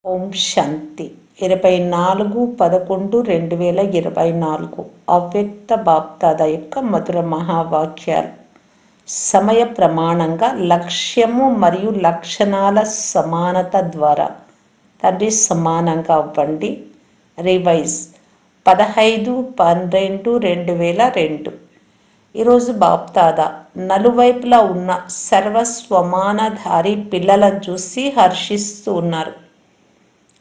ఓం శాంతి 24/11/2024 అవ్యక్త బాప్దాద యొక్క మధుర మహావాక్యాలు. సమయ ప్రమాణంగా లక్ష్యము మరియు లక్షణాల సమానత ద్వారా తండ్రి సమానంగా అవ్వండి. రివైజ్ 15/12/2002. ఈరోజు బాప్దాదా నలువైపులా ఉన్న సర్వస్వమానధారి పిల్లలను చూసి హర్షిస్తూ ఉన్నారు.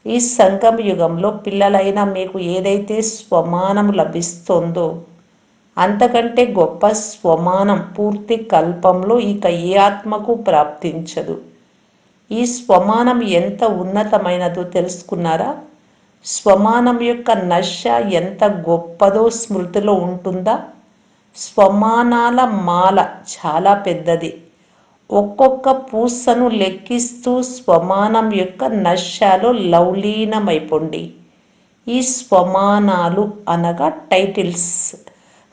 ఈ సంగమ యుగంలో పిల్లలైన మీకు ఏదైతే స్వమానం లభిస్తోందో అంతకంటే గొప్ప స్వమానం పూర్తి కల్పంలో ఇక ఏ ఆత్మకు ప్రాప్తించదు. ఈ స్వమానం ఎంత ఉన్నతమైనదో తెలుసుకున్నారా? స్వమానం యొక్క నశ ఎంత గొప్పదో స్మృతిలో ఉంటుందా? స్వమానాల మాల చాలా పెద్దది. ఒక్కొక్క పూసను లెక్కిస్తూ స్వమానం యొక్క నశాలో లౌలీనమైపోండి. ఈ స్వమానాలు అనగా టైటిల్స్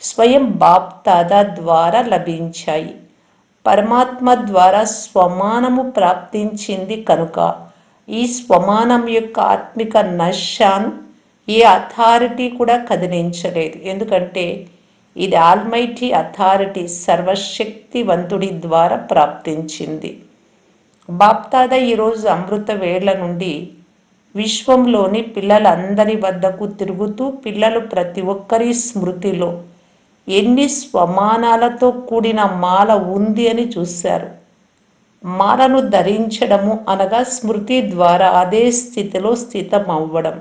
స్వయం బాప్దాదా ద్వారా లభించాయి. పరమాత్మ ద్వారా స్వమానము ప్రాప్తించింది కనుక ఈ స్వమానం యొక్క ఆత్మిక నశాను ఏ అథారిటీ కూడా కదిలించలేదు. ఎందుకంటే ఇది ఆల్మైటీ అథారిటీ సర్వశక్తివంతుడి ద్వారా ప్రాప్తించింది. బాప్దాదా ఈరోజు అమృత వేళ నుండి విశ్వంలోని పిల్లలందరి వద్దకు తిరుగుతూ పిల్లలు ప్రతి ఒక్కరి స్మృతిలో ఎన్ని స్వమానాలతో కూడిన మాల ఉంది అని చూశారు. మాలను ధరించడము అనగా స్మృతి ద్వారా అదే స్థితిలో స్థితం అవ్వడం.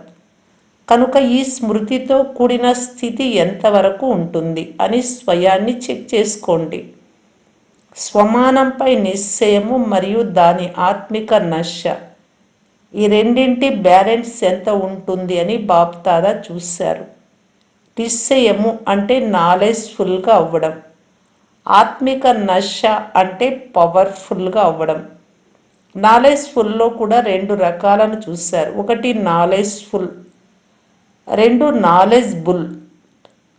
కనుక ఈ స్మృతితో కూడిన స్థితి ఎంతవరకు ఉంటుంది అని స్వయాన్ని చెక్ చేసుకోండి. స్వమానంపై నిశ్చయము మరియు దాని ఆత్మిక నశ ఈ రెండింటి బ్యాలెన్స్ ఎంత ఉంటుంది అని బాప్దాదా చూశారు. నిశ్చయము అంటే నాలెడ్జ్ఫుల్గా అవ్వడం, ఆత్మిక నశ అంటే పవర్ఫుల్గా అవ్వడం. నాలెడ్జ్ఫుల్లో కూడా రెండు రకాలను చూశారు. ఒకటి నాలెడ్జ్ఫుల్, రెండు నాలెడ్జ్బుల్.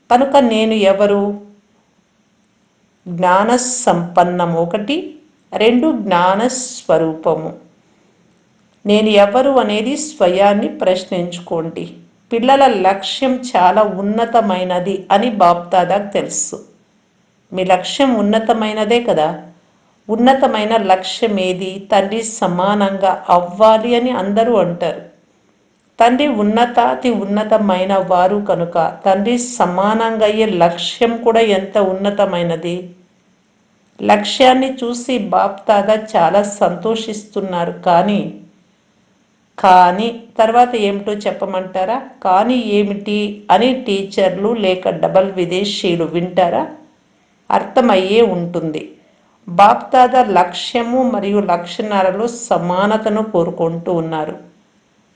కనుక నేను ఎవరు? జ్ఞాన సంపన్నము ఒకటి, రెండు జ్ఞానస్వరూపము. నేను ఎవరు అనేది స్వయాన్ని ప్రశ్నించుకోండి. పిల్లల లక్ష్యం చాలా ఉన్నతమైనది అని బాప్దాదాకు తెలుసు. మీ లక్ష్యం ఉన్నతమైనదే కదా. ఉన్నతమైన లక్ష్యం ఏది? తండ్రి సమానంగా అవ్వాలి అని అందరూ అంటారు. తండ్రి ఉన్నతాతి ఉన్నతమైన వారు కనుక తండ్రి సమానంగా అయ్యే లక్ష్యం కూడా ఎంత ఉన్నతమైనది. లక్ష్యాన్ని చూసి బాప్దాదా చాలా సంతోషిస్తున్నారు. కానీ తర్వాత ఏమిటో చెప్పమంటారా? కానీ ఏమిటి అని టీచర్లు లేక డబల్ విదేశీయులు వింటారా? అర్థమయ్యే ఉంటుంది. బాప్దాదా లక్ష్యము మరియు లక్షణాలలో సమానతను కోరుకుంటూ ఉన్నారు.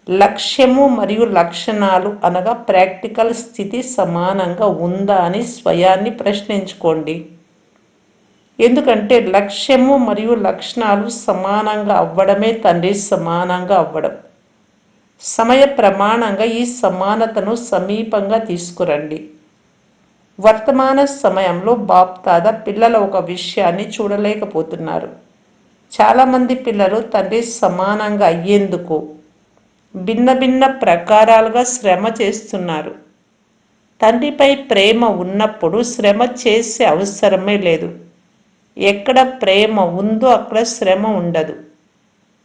లక్ష్యము మరియు లక్షణాలు అనగా ప్రాక్టికల్ స్థితి సమానంగా ఉందా అని స్వయాన్ని ప్రశ్నించుకోండి. ఎందుకంటే లక్ష్యము మరియు లక్షణాలు సమానంగా అవ్వడమే తండ్రి సమానంగా అవ్వడం. సమయ ప్రమాణంగా ఈ సమానతను సమీపంగా తీసుకురండి. వర్తమాన సమయంలో బాప్దాదా పిల్లల ఒక విషయాన్ని చూడలేకపోతున్నారు. చాలామంది పిల్లలు తండ్రి సమానంగా అయ్యేందుకు భిన్న భిన్న ప్రకారాలుగా శ్రమ చేస్తున్నారు. తండ్రిపై ప్రేమ ఉన్నప్పుడు శ్రమ చేసే అవసరమే లేదు. ఎక్కడ ప్రేమ ఉందో అక్కడ శ్రమ ఉండదు.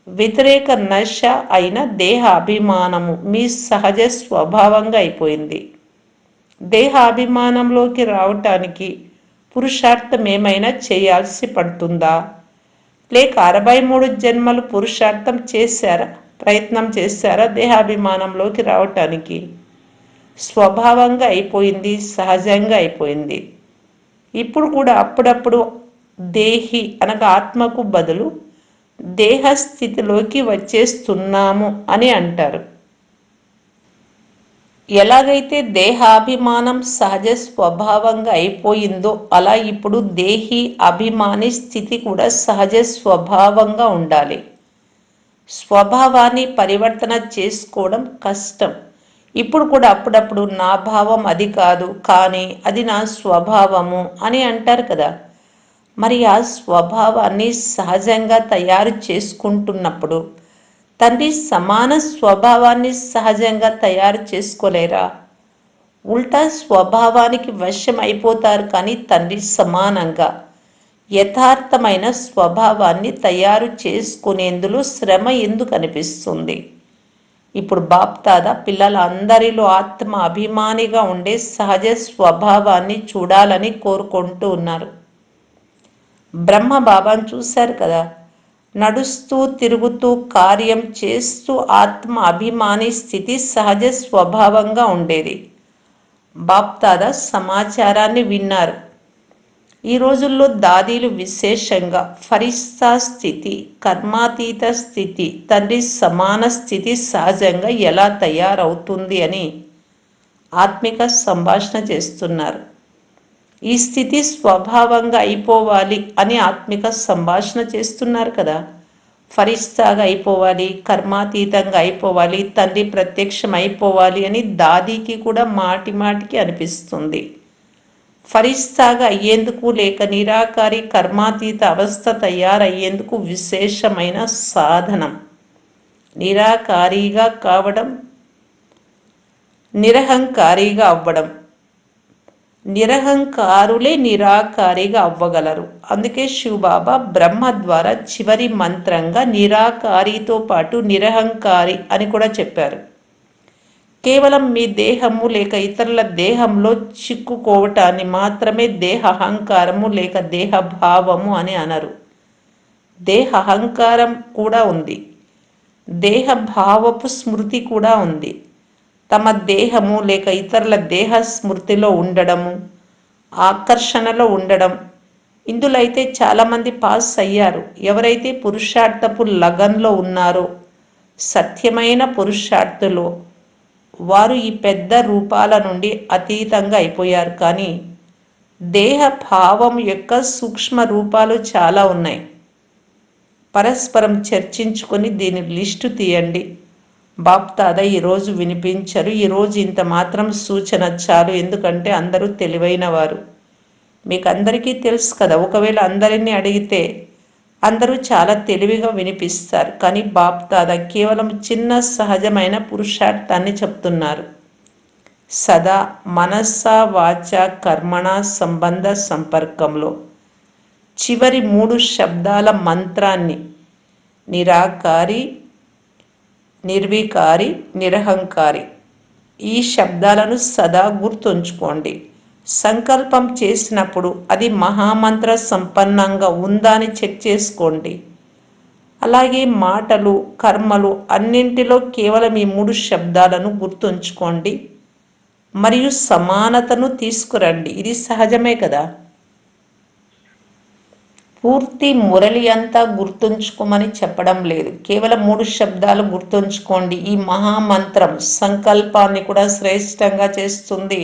వ్యతిరేక నశ అయిన దేహాభిమానము మీ సహజ స్వభావంగా అయిపోయింది. దేహాభిమానంలోకి రావటానికి పురుషార్థం ఏమైనా చేయాల్సి పడుతుందా? లేక 63 జన్మలు పురుషార్థం చేశారా, ప్రయత్నం చేశారా దేహాభిమానంలోకి రావటానికి? స్వభావంగా అయిపోయింది, సహజంగా అయిపోయింది. ఇప్పుడు కూడా అప్పుడప్పుడు దేహి అనగా ఆత్మకు బదులు దేహస్థితిలోకి వచ్చేస్తున్నాము అని అంటారు. ఎలాగైతే దేహాభిమానం సహజ స్వభావంగా అయిపోయిందో అలా ఇప్పుడు దేహి అభిమాని స్థితి కూడా సహజ స్వభావంగా ఉండాలి. స్వభావాన్ని పరివర్తన చేసుకోవడం కష్టం. ఇప్పుడు కూడా అప్పుడప్పుడు నా భావం అది కాదు, కానీ అది నా స్వభావము అని అంటారు కదా. మరి ఆ స్వభావాన్ని సహజంగా తయారు చేసుకుంటున్నప్పుడు తండ్రి సమాన స్వభావాన్ని సహజంగా తయారు చేసుకోలేరా? ఉల్టా స్వభావానికి వశం అయిపోతారు, కానీ తండ్రి సమానంగా యథార్థమైన స్వభావాన్ని తయారు చేసుకునేందులో శ్రమ ఎందుకు అనిపిస్తుంది? ఇప్పుడు బాప్దాదా పిల్లలందరిలో ఆత్మ అభిమానిగా ఉండే సహజ స్వభావాన్ని చూడాలని కోరుకుంటూ ఉన్నారు. బ్రహ్మ బాబాను చూశారు కదా, నడుస్తూ తిరుగుతూ కార్యం చేస్తూ ఆత్మ అభిమాని స్థితి సహజ స్వభావంగా ఉండేది. బాప్దాదా సమాచారాన్ని విన్నారు. ఈ రోజుల్లో దాదీలు విశేషంగా ఫరిస్తా స్థితి, కర్మాతీత స్థితి, తండ్రి సమాన స్థితి సహజంగా ఎలా తయారవుతుంది అని ఆత్మిక సంభాషణ చేస్తున్నారు. ఈ స్థితి స్వభావంగా అయిపోవాలి అని ఆత్మిక సంభాషణ చేస్తున్నారు కదా. ఫరిస్తాగా అయిపోవాలి, కర్మాతీతంగా అయిపోవాలి, తండ్రి ప్రత్యక్షం అయిపోవాలి అని దాదీకి కూడా మాటి మాటికి అనిపిస్తుంది. ఫరిస్తాగా అయ్యేందుకు లేక నిరాకారి కర్మాతీత అవస్థ తయారయ్యేందుకు విశేషమైన సాధనం నిరాకారిగా కావడం, నిరహంకారిగా అవ్వడం. నిరహంకారులే నిరాకారిగా అవ్వగలరు. అందుకే శివబాబా బ్రహ్మ ద్వారా చివరి మంత్రంగా నిరాకారితో పాటు నిరహంకారి అని కూడా చెప్పారు. కేవలం మీ దేహము లేక ఇతరుల దేహంలో చిక్కుకోవటాన్ని మాత్రమే దేహ అహంకారము లేక దేహ భావము అని అనరు. దేహ అహంకారం కూడా ఉంది, దేహ భావపు స్మృతి కూడా ఉంది. తమ దేహము లేక ఇతరుల దేహ స్మృతిలో ఉండడము, ఆకర్షణలో ఉండడం, ఇందులో అయితే చాలామంది పాస్ అయ్యారు. ఎవరైతే పురుషార్థపు లగన్లో ఉన్నారో, సత్యమైన పురుషార్థులో, వారు ఈ పెద్ద రూపాల నుండి అతీతంగా అయిపోయారు. కానీ దేహ భావం యొక్క సూక్ష్మ రూపాలు చాలా ఉన్నాయి. పరస్పరం చర్చించుకొని దీని లిస్టు తీయండి. బాప్దాదా ఈరోజు వినిపించరు. ఈరోజు ఇంత మాత్రం సూచన చాలు, ఎందుకంటే అందరూ తెలివైన వారు. మీకు అందరికీ తెలుసు కదా, ఒకవేళ అందరినీ అడిగితే అందరూ చాలా తెలివిగా వినిపిస్తారు. కానీ బాప్దాదా కేవలం చిన్న సహజమైన పురుషార్థాన్ని చెప్తున్నారు. సదా మనస్స వాచ కర్మణ సంబంధ సంపర్కంలో చివరి 3 శబ్దాల మంత్రాన్ని నిరాకారి, నిర్వికారి, నిరహంకారి, ఈ శబ్దాలను సదా గుర్తుంచుకోండి. సంకల్పం చేసినప్పుడు అది మహామంత్ర సంపన్నంగా ఉందా అని చెక్ చేసుకోండి. అలాగే మాటలు, కర్మలు అన్నింటిలో కేవలం ఈ 3 శబ్దాలను గుర్తుంచుకోండి మరియు సమానతను తీసుకురండి. ఇది సహజమే కదా. పూర్తి మురళి అంతా గుర్తుంచుకోమని చెప్పడం లేదు, కేవలం 3 శబ్దాలు గుర్తుంచుకోండి. ఈ మహామంత్రం సంకల్పాన్ని కూడా శ్రేష్టంగా చేస్తుంది,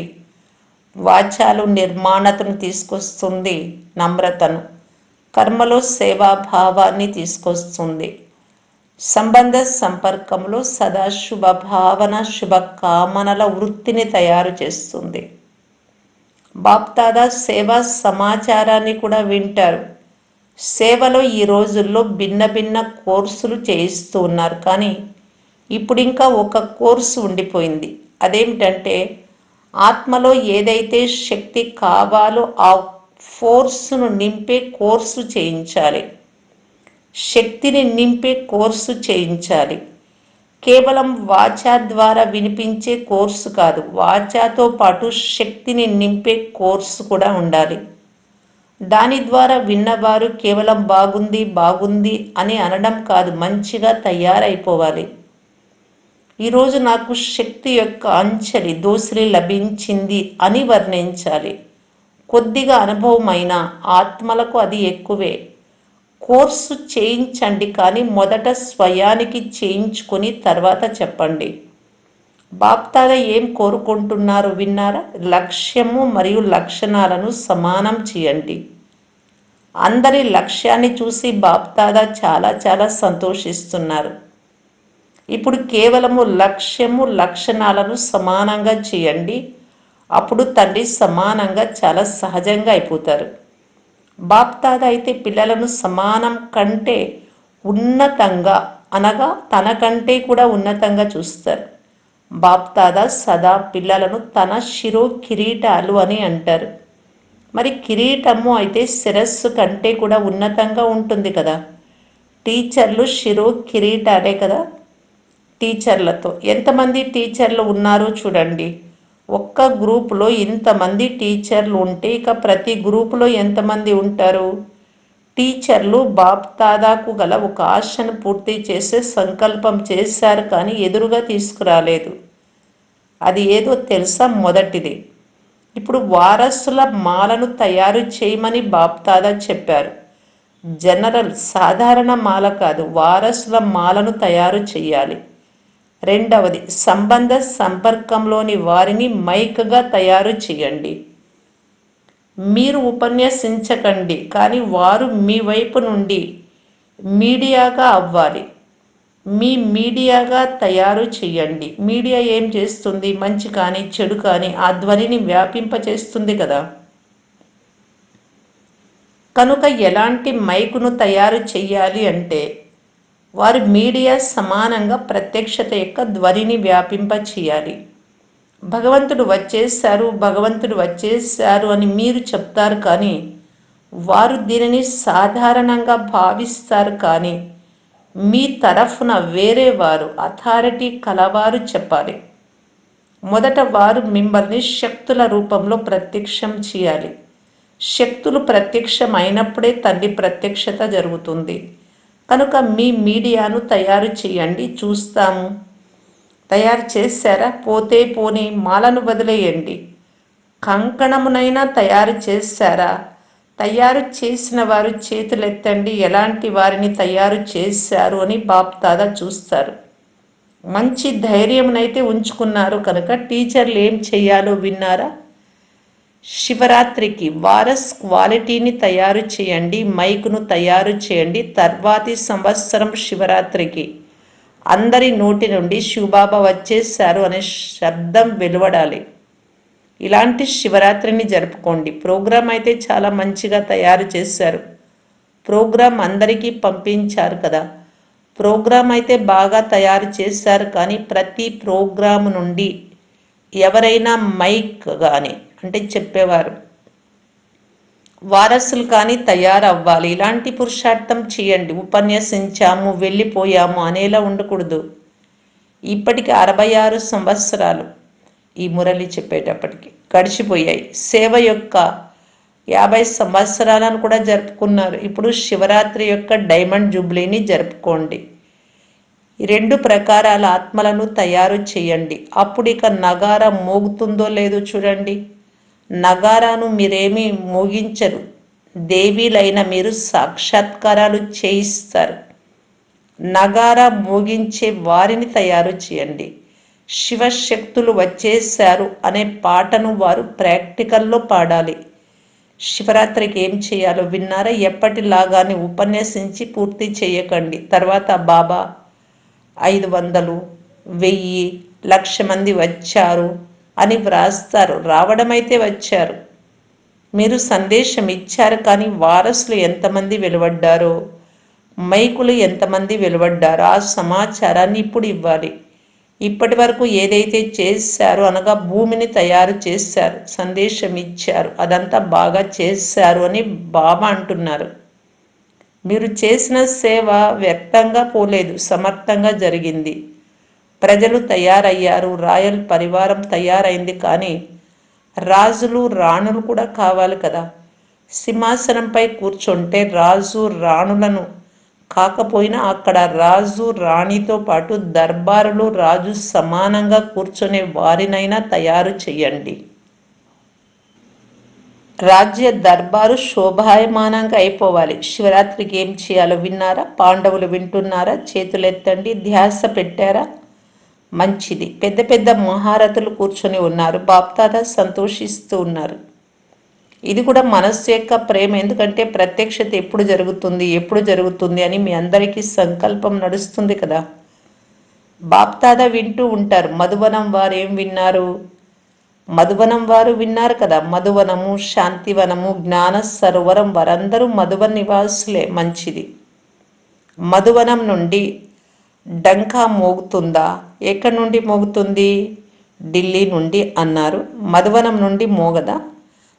వాచాలు నిర్మాణతను తీసుకొస్తుంది, నమ్రతను, కర్మలో సేవాభావాన్ని తీసుకొస్తుంది, సంబంధ సంపర్కంలో సదా శుభ భావన శుభకామనల వృత్తిని తయారు చేస్తుంది. బాప్దాదా సేవా సమాచారాన్ని కూడా వింటారు. సేవలో ఈ రోజుల్లో భిన్న భిన్న కోర్సులు చేయిస్తూ ఉన్నారు. కానీ ఇప్పుడు ఇంకా ఒక కోర్సు ఉండిపోయింది. అదేమిటంటే ఆత్మలో ఏదైతే శక్తి కావాలో ఆ ఫోర్సును నింపే కోర్సు చేయించాలి, శక్తిని నింపే కోర్సు చేయించాలి. కేవలం వాచా ద్వారా వినిపించే కోర్సు కాదు, వాచాతో పాటు శక్తిని నింపే కోర్సు కూడా ఉండాలి. దాని ద్వారా విన్నవారు కేవలం బాగుంది బాగుంది అని అనడం కాదు, మంచిగా తయారైపోవాలి. ఈరోజు నాకు శక్తి యొక్క అంచెలి దోసిలి లభించింది అని వర్ణించాలి. కొద్దిగా అనుభవమైన ఆత్మలకు అది ఎక్కువే. కోర్సు చేయించండి, కానీ మొదట స్వయానికి చేయించుకొని తర్వాత చెప్పండి. బాప్దాదా ఏం కోరుకుంటున్నారో విన్నారా? లక్ష్యము మరియు లక్షణాలను సమానం చేయండి. అందరి లక్ష్యాన్ని చూసి బాప్దాదా చాలా చాలా సంతోషిస్తున్నారు. ఇప్పుడు కేవలము లక్ష్యము లక్షణాలను సమానంగా చేయండి. అప్పుడు తండ్రి సమానంగా చాలా సహజంగా అయిపోతారు. బాప్దాదా అయితే పిల్లలను సమానం కంటే ఉన్నతంగా అనగా తనకంటే కూడా ఉన్నతంగా చూస్తారు. బాప్దాదా సదా పిల్లలను తన శిరో కిరీటాలు అని అంటారు. మరి కిరీటము అయితే శిరస్సు కంటే కూడా ఉన్నతంగా ఉంటుంది కదా. టీచర్లు శిరో కిరీటాలే కదా. టీచర్లతో ఎంతమంది టీచర్లు ఉన్నారో చూడండి. ఒక్క గ్రూపులో ఇంతమంది టీచర్లు ఉంటే ఇక ప్రతి గ్రూపులో ఎంతమంది ఉంటారు. టీచర్లు బాప్దాదాకు గల ఒక ఆశను పూర్తి చేసే సంకల్పం చేశారు, కానీ ఎదురుగా తీసుకురాలేదు. అది ఏదో తెలుసా? మొదటిది, ఇప్పుడు వారసుల మాలను తయారు చేయమని బాప్దాదా చెప్పారు. జనరల్ సాధారణ మాల కాదు, వారసుల మాలను తయారు చేయాలి. రెండవది, సంబంధ సంపర్కంలోని వారిని మైక్గా తయారు చేయండి. మీరు ఉపన్యసించకండి, కానీ వారు మీ వైపు నుండి మీడియాగా అవ్వాలి. మీ మీడియాగా తయారు చేయండి. మీడియా ఏం చేస్తుంది? మంచి కానీ చెడు కానీ ఆ ధ్వనిని వ్యాపింపచేస్తుంది కదా. కనుక ఎలాంటి మైకును తయారు చేయాలి అంటే వారు మీడియా సమానంగా ప్రత్యక్షత యొక్క ధ్వనిని వ్యాపింప చేయాలి. భగవంతుడు వచ్చేశారు, భగవంతుడు వచ్చేశారు అని మీరు చెప్తారు, కానీ వారు దీనిని సాధారణంగా భావిస్తారు. కానీ మీ తరఫున వేరే వారు, అథారిటీ కలవారు చెప్పాలి. మొదట వారు మిమ్మల్ని శక్తుల రూపంలో ప్రత్యక్షం చేయాలి. శక్తులు ప్రత్యక్షం అయినప్పుడే తండ్రి ప్రత్యక్షత జరుగుతుంది. కనుక మీ మీడియాను తయారు చేయండి, చూస్తాము. తయారు చేశారా? పోతే పోనీ, మాలను వదిలేయండి. కంకణమునైనా తయారు చేశారా? తయారు చేసిన వారు చేతులెత్తండి. ఎలాంటి వారిని తయారు చేశారు అని బాప్దాదా చూస్తారు. మంచి ధైర్యమునైతే ఉంచుకున్నారు. కనుక టీచర్లు ఏం చెయ్యాలో విన్నారా? శివరాత్రికి వారస్ క్వాలిటీని తయారు చేయండి, మైకును తయారు చేయండి. తర్వాతి సంవత్సరం శివరాత్రికి అందరి నోటి నుండి శివబాబా వచ్చేశారు అనే శబ్దం వెలువడాలి. ఇలాంటి శివరాత్రిని జరుపుకోండి. ప్రోగ్రాం అయితే చాలా మంచిగా తయారు చేశారు. ప్రోగ్రాం అందరికీ పంపించారు కదా. ప్రోగ్రాం అయితే బాగా తయారు చేశారు, కానీ ప్రతి ప్రోగ్రాము నుండి ఎవరైనా మైక్ కానీ అంటే చెప్పేవారు వారసులు కానీ తయారవ్వాలి. ఇలాంటి పురుషార్థం చేయండి. ఉపన్యసించాము వెళ్ళిపోయాము అనేలా ఉండకూడదు. ఇప్పటికి 66 సంవత్సరాలు ఈ మురళి చెప్పేటప్పటికి గడిచిపోయాయి. సేవ యొక్క 50 సంవత్సరాలను కూడా జరుపుకున్నారు. ఇప్పుడు శివరాత్రి యొక్క డైమండ్ జూబ్లీని జరుపుకోండి. ఈ 2 ప్రకారాల ఆత్మలను తయారు చేయండి. అప్పుడు ఇక నగారా మోగుతుందో లేదో చూడండి. నగారాను మీరేమీ మోగించరు. దేవీలైన మీరు సాక్షాత్కారాలు చేయిస్తారు. నగారా మోగించే వారిని తయారు చేయండి. శివశక్తులు వచ్చేశారు అనే పాటను వారు ప్రాక్టికల్లో పాడాలి. శివరాత్రికి ఏం చేయాలో విన్నారా? ఎప్పటిలాగానే ఉపన్యసించి పూర్తి చేయకండి. తర్వాత బాబా 500, 1000, 1,00,000 మంది వచ్చారు అని వ్రాస్తారు. రావడమైతే వచ్చారు, మీరు సందేశం ఇచ్చారు, కానీ వారసులు ఎంతమంది వెలువడ్డారో, మైకులు ఎంతమంది వెలువడ్డారో ఆ సమాచారాన్ని ఇప్పుడు ఇవ్వాలి. ఇప్పటి వరకు ఏదైతే చేశారో అనగా భూమిని తయారు చేశారు, సందేశం ఇచ్చారు, అదంతా బాగా చేశారు అని బాబా అంటున్నారు. మీరు చేసిన సేవ వ్యక్తంగా పోలేదు, సమర్థంగా జరిగింది. ప్రజలు తయారయ్యారు, రాయల్ పరివారం తయారైంది. కానీ రాజులు రాణులు కూడా కావాలి కదా. సింహాసనంపై కూర్చుంటే రాజు రాణులను కాకపోయినా అక్కడ రాజు రాణితో పాటు దర్బారులో రాజు సమానంగా కూర్చునే వారినైనా తయారు చేయండి. రాజ్య దర్బారు శోభాయమానంగా అయిపోవాలి. శివరాత్రికి ఏం చేయాలో విన్నారా? పాండవులు వింటున్నారా? చేతులెత్తండి. ధ్యాస పెట్టారా? మంచిది. పెద్ద పెద్ద మహారథులు కూర్చొని ఉన్నారు. బాప్దాదా సంతోషిస్తూ ఉన్నారు. ఇది కూడా మనస్సు యొక్క ప్రేమ. ఎందుకంటే ప్రత్యక్షత ఎప్పుడు జరుగుతుంది, ఎప్పుడు జరుగుతుంది అని మీ అందరికీ సంకల్పం నడుస్తుంది కదా. బాప్దాదా వింటూ ఉంటారు. మధువనం వారు ఏం విన్నారు? మధువనం వారు విన్నారు కదా. మధువనము, శాంతివనము, జ్ఞాన సరోవరం వారందరూ మధువన నివాసులే. మంచిది. మధువనం నుండి డంకా మోగుతుందా? ఎక్కడి నుండి మోగుతుంది? ఢిల్లీ నుండి అన్నారు. మధువనం నుండి మోగదా?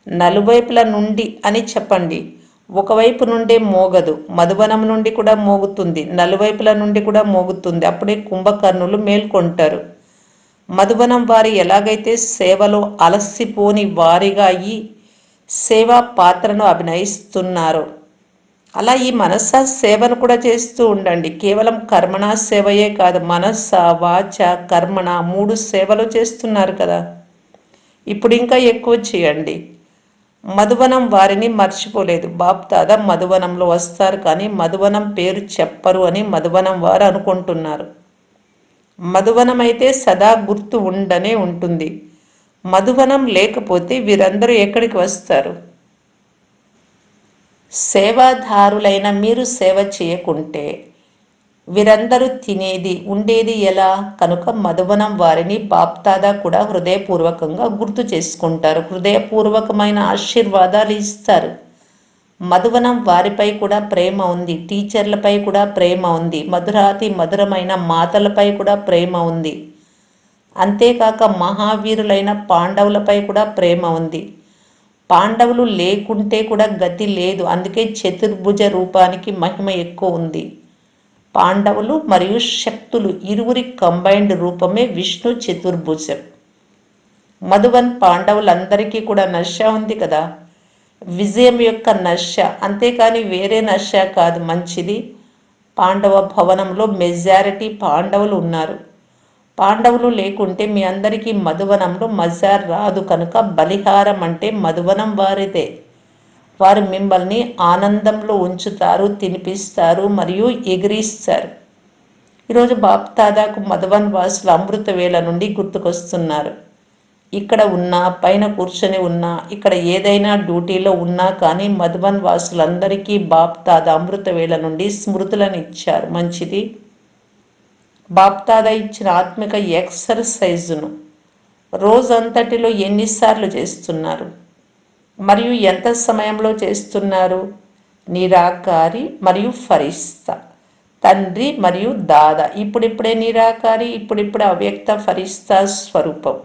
నలువైపుల నుండి అని చెప్పండి. ఒకవైపు నుండే మోగదు. మధువనం నుండి కూడా మోగుతుంది, నలువైపుల నుండి కూడా మోగుతుంది. అప్పుడే కుంభకర్ణులు మేల్కొంటారు. మధువనం వారి ఎలాగైతే సేవలో అలసిపోని వారిగా అయి సేవా పాత్రను అభినయిస్తున్నారో, అలా ఈ మనస్స సేవను కూడా చేస్తూ ఉండండి. కేవలం కర్మణ సేవయే కాదు, మనస్స వాచ కర్మణ 3 సేవలు చేస్తున్నారు కదా. ఇప్పుడు ఇంకా ఎక్కువ చేయండి. మధువనం వారిని మర్చిపోలేదు. బాప్దాదా మధువనంలో వస్తారు, కానీ మధువనం పేరు చెప్పరు అని మధువనం వారు అనుకుంటున్నారు. మధువనం అయితే సదా గుర్తు ఉండనే ఉంటుంది. మధువనం లేకపోతే వీరందరూ ఎక్కడికి వస్తారు? సేవాదారులైన మీరు సేవ చేయకుంటే వీరందరూ తినేది ఉండేది ఎలా? కనుక మధువనం వారిని బాప్దాదా కూడా హృదయపూర్వకంగా గుర్తు చేసుకుంటారు, హృదయపూర్వకమైన ఆశీర్వాదాలు ఇస్తారు. మధువనం వారిపై కూడా ప్రేమ ఉంది, టీచర్లపై కూడా ప్రేమ ఉంది, మధురాతి మధురమైన మాతలపై కూడా ప్రేమ ఉంది. అంతేకాక మహావీరులైన పాండవులపై కూడా ప్రేమ ఉంది. పాండవులు లేకుంటే కూడా గతి లేదు, అందుకే చతుర్భుజ రూపానికి మహిమ ఎక్కువ ఉంది. పాండవులు మరియు శక్తులు ఇరువురి కంబైన్డ్ రూపమే విష్ణు చతుర్భుజం. మధువన్ పాండవులందరికీ కూడా నశ ఉంది కదా, విజయం యొక్క నశ, అంతేకాని వేరే నశ కాదు. మంచిది. పాండవ భవనంలో మెజారిటీ పాండవులు ఉన్నారు. పాండవులు లేకుంటే మీ అందరికీ మధువనంలో మజా రాదు. కనుక బలిహారం అంటే మధువనం వారిదే. వారు మిమ్మల్ని ఆనందంలో ఉంచుతారు, తినిపిస్తారు మరియు ఎగిరిస్తారు. ఈరోజు బాప్దాదాకు మధువన్ వాసులు అమృత వేళ నుండి గుర్తుకొస్తున్నారు. ఇక్కడ ఉన్నా, పైన కూర్చొని ఉన్నా, ఇక్కడ ఏదైనా డ్యూటీలో ఉన్నా కానీ మధువన్ వాసులందరికీ బాప్దాదా అమృత వేళ నుండి స్మృతులను ఇచ్చారు. మంచిది. బాప్దాదా ఇచ్చిన ఆత్మిక ఎక్సర్సైజును రోజంతటిలో ఎన్నిసార్లు చేస్తున్నారు మరియు ఎంత సమయంలో చేస్తున్నారు? నిరాకారి మరియు ఫరిస్తా, తండ్రి మరియు దాదా. ఇప్పుడిప్పుడే నిరాకారి, ఇప్పుడిప్పుడే అవ్యక్త ఫరిస్తా స్వరూపం.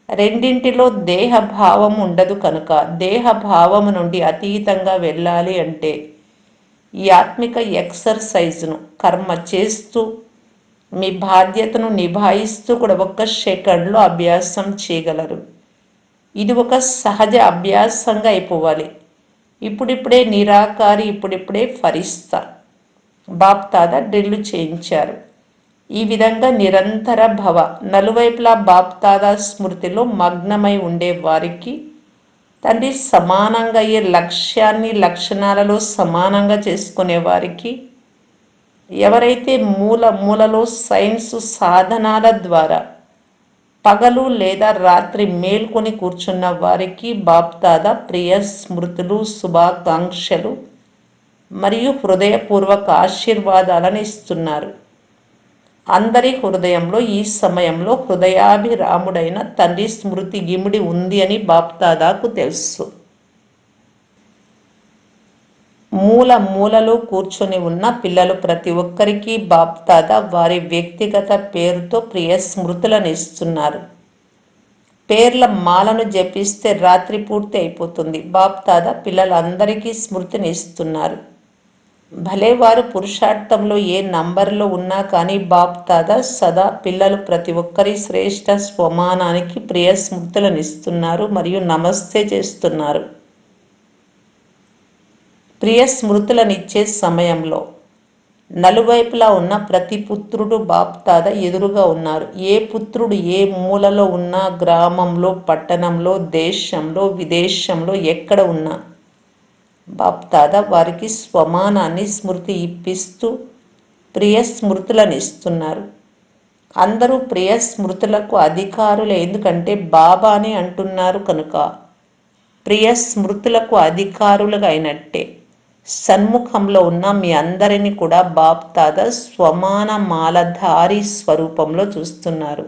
రెండింటిలో దేహభావం ఉండదు. కనుక దేహభావము నుండి అతీతంగా వెళ్ళాలి అంటే ఈ ఆత్మిక ఎక్సర్సైజ్ను కర్మ చేస్తూ మీ బాధ్యతను నిభాయిస్తూ కూడా 1 సెకండ్లో అభ్యాసం చేయగలరు. ఇది ఒక సహజ అభ్యాసంగా అయిపోవాలి. ఇప్పుడిప్పుడే నిరాకారి, ఇప్పుడిప్పుడే ఫరిస్తా. బాప్దాదా డ్రిల్ చేయించారు. ఈ విధంగా నిరంతర భవ, నలువైపులా బాప్దాదా స్మృతిలో మగ్నమై ఉండే వారికి తండ్రి సమానంగా అయ్యే లక్ష్యాన్ని లక్షణాలలో సమానంగా చేసుకునే వారికి, ఎవరైతే మూలలో సైన్స్ సాధనాల ద్వారా పగలు లేదా రాత్రి మేల్కొని కూర్చున్న వారికి బాప్దాదా ప్రియ స్మృతులు, శుభాకాంక్షలు మరియు హృదయపూర్వక ఆశీర్వాదాలను ఇస్తున్నారు. అందరి హృదయంలో ఈ సమయంలో హృదయాభిరాముడైన తండ్రి స్మృతి గిమిడి ఉంది అని బాప్దాదాకు తెలుసు. మూలలో కూర్చొని ఉన్న పిల్లలు ప్రతి ఒక్కరికి బాప్దాదా వారి వ్యక్తిగత పేరుతో ప్రియ స్మృతులను ఇస్తున్నారు. పేర్ల మాలను జపిస్తే రాత్రి పూర్తి అయిపోతుంది. బాప్దాదా పిల్లలందరికీ స్మృతిని ఇస్తున్నారు. భలే వారు పురుషార్థంలో ఏ నంబర్లో ఉన్నా కానీ బాప్దాదా సదా పిల్లలు ప్రతి ఒక్కరి శ్రేష్ఠ స్వమానానికి ప్రియ స్మృతులను ఇస్తున్నారు మరియు నమస్తే చేస్తున్నారు. ప్రియ స్మృతులనిచ్చే సమయంలో నలువైపులా ఉన్న ప్రతి పుత్రుడు బాప్దాదా ఎదురుగా ఉన్నారు. ఏ పుత్రుడు ఏ మూలలో ఉన్నా, గ్రామంలో, పట్టణంలో, దేశంలో, విదేశంలో ఎక్కడ ఉన్నా బాప్దాదా వారికి స్వమానాన్ని స్మృతి ఇప్పిస్తూ ప్రియ స్మృతులను ఇస్తున్నారు. అందరూ ప్రియ స్మృతులకు అధికారులే, ఎందుకంటే బాబాని అంటున్నారు కనుక ప్రియ స్మృతులకు అధికారులుగా అయినట్టే. సన్ముఖంలో ఉన్న మీ అందరినీ కూడా బాప్దాదా స్వమాన మాలధారి స్వరూపంలో చూస్తున్నారు.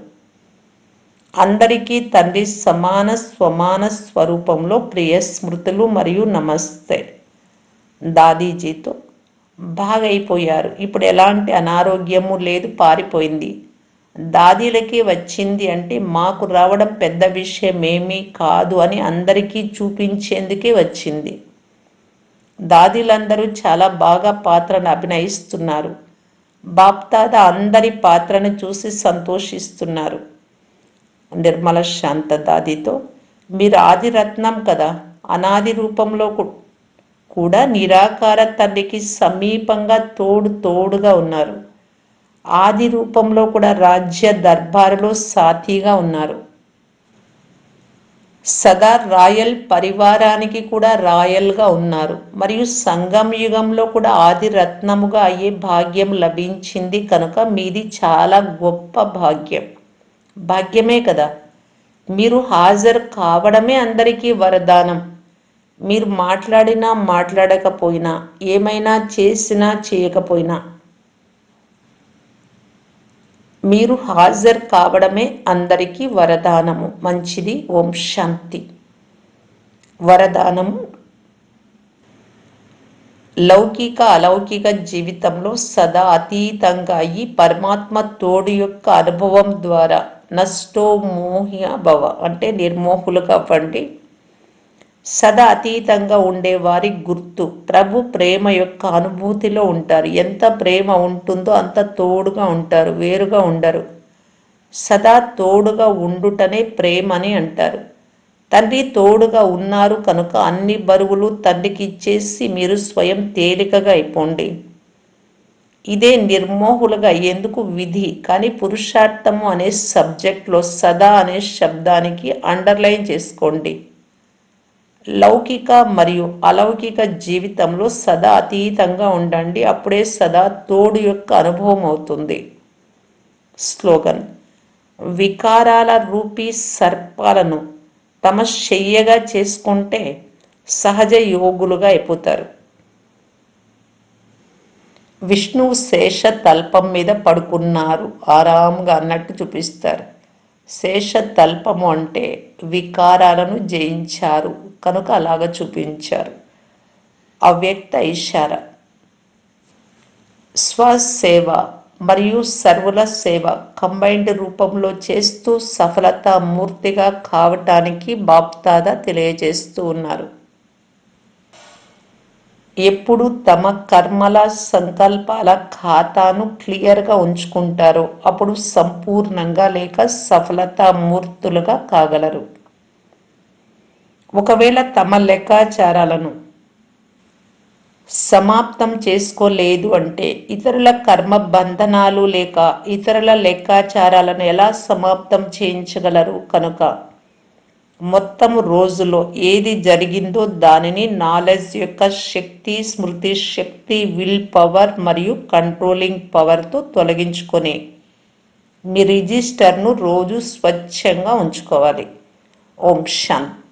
అందరికీ తండ్రి సమాన స్వమాన స్వరూపంలో ప్రియ స్మృతులు మరియు నమస్తే. దాదీజీతో బాగైపోయారు. ఇప్పుడు ఎలాంటి అనారోగ్యము లేదు, పారిపోయింది. దాదీలకి వచ్చింది అంటే మాకు రావడం పెద్ద విషయమేమీ కాదు అని అందరికీ చూపించేందుకే వచ్చింది. దాదీలందరూ చాలా బాగా పాత్రను అభినయిస్తున్నారు. బాప్దాద అందరి పాత్రను చూసి సంతోషిస్తున్నారు. నిర్మల శాంత దాదితో, మీరు ఆదిరత్నం కదా, అనాది రూపంలో కూడా నిరాకార తండ్రికి సమీపంగా తోడుగా ఉన్నారు. ఆది రూపంలో కూడా రాజ్య దర్బారులో సాథీగా ఉన్నారు. సదా రాయల్ పరివారానికి కూడా రాయల్గా ఉన్నారు. మరియు సంగం యుగంలో కూడా ఆది రత్నముగా అయ్యే భాగ్యం లభించింది కనుక మీది చాలా గొప్ప భాగ్యమే కదా. మీరు హాజరు కావడమే అందరికీ వరదానం. మీరు మాట్లాడినా మాట్లాడకపోయినా, ఏమైనా చేసినా చేయకపోయినా మీరు హాజరు కావడమే అందరికీ వరదానము. మంచిది. ఓం శాంతి. వరదానము: లౌకిక అలౌకిక జీవితంలో సదా అతీతంగా అయ్యి పరమాత్మ తోడు యొక్క అనుభవం ద్వారా నష్టో మోహ్య భవ అంటే నిర్మోహులుగా అవ్వండి. సదా అతీతంగా ఉండేవారి గుర్తు ప్రభు ప్రేమ యొక్క అనుభూతిలో ఉంటారు. ఎంత ప్రేమ ఉంటుందో అంత తోడుగా ఉంటారు, వేరుగా ఉండరు. సదా తోడుగా ఉండుటనే ప్రేమ అని అంటారు. తండ్రి తోడుగా ఉన్నారు కనుక అన్ని బరువులు తండ్రికి ఇచ్చేసి మీరు స్వయం తేలికగా అయిపోండి. ఇదే నిర్మోహులుగా అయ్యేందుకు విధి. కానీ పురుషార్థము అనే సబ్జెక్ట్లో సదా అనే శబ్దానికి అండర్లైన్ చేసుకోండి. లౌకిక మరియు అలౌకిక జీవితంలో సదా అతీతంగా ఉండండి. అప్పుడే సదా తోడు యొక్క అనుభవం అవుతుంది. స్లోగన్: వికారాల రూపీ సర్పాలను తమ శయ్యగా చేసుకుంటే సహజ యోగులుగా అయిపోతారు. విష్ణువు శేష తల్పం మీద పడుకున్నారు, ఆరాంగా అన్నట్టు చూపిస్తారు. శేష తల్పము అంటే వికారాలను జయించారు కనుక అలాగ చూపించారు. అవ్యక్త ఇషారా: స్వసేవ మరియు సర్వుల సేవ కంబైన్డ్ రూపంలో చేస్తూ సఫలత మూర్తిగా కావటానికి బాప్దాదా తెలియజేస్తూ ఉన్నారు. ఎప్పుడు తమ కర్మల సంకల్పాల ఖాతాను క్లియర్గా ఉంచుకుంటారో అప్పుడు సంపూర్ణంగా లేక సఫలతా మూర్తులుగా కాగలరు. ఒకవేళ తమ లెక్కాచారాలను సమాప్తం చేసుకోలేదు అంటే ఇతరుల కర్మ బంధనాలు లేక ఇతరుల లెక్కాచారాలను ఎలా సమాప్తం చేయించగలరు? కనుక మొత్తం రోజులో ఏది జరిగిందో దానిని నాలెడ్జ్ యొక్క శక్తి, స్మృతి శక్తి, విల్ పవర్ మరియు కంట్రోలింగ్ పవర్తో తొలగించుకొని మీ రిజిస్టర్ను రోజు స్వచ్ఛంగా ఉంచుకోవాలి. ఓం శాంతి.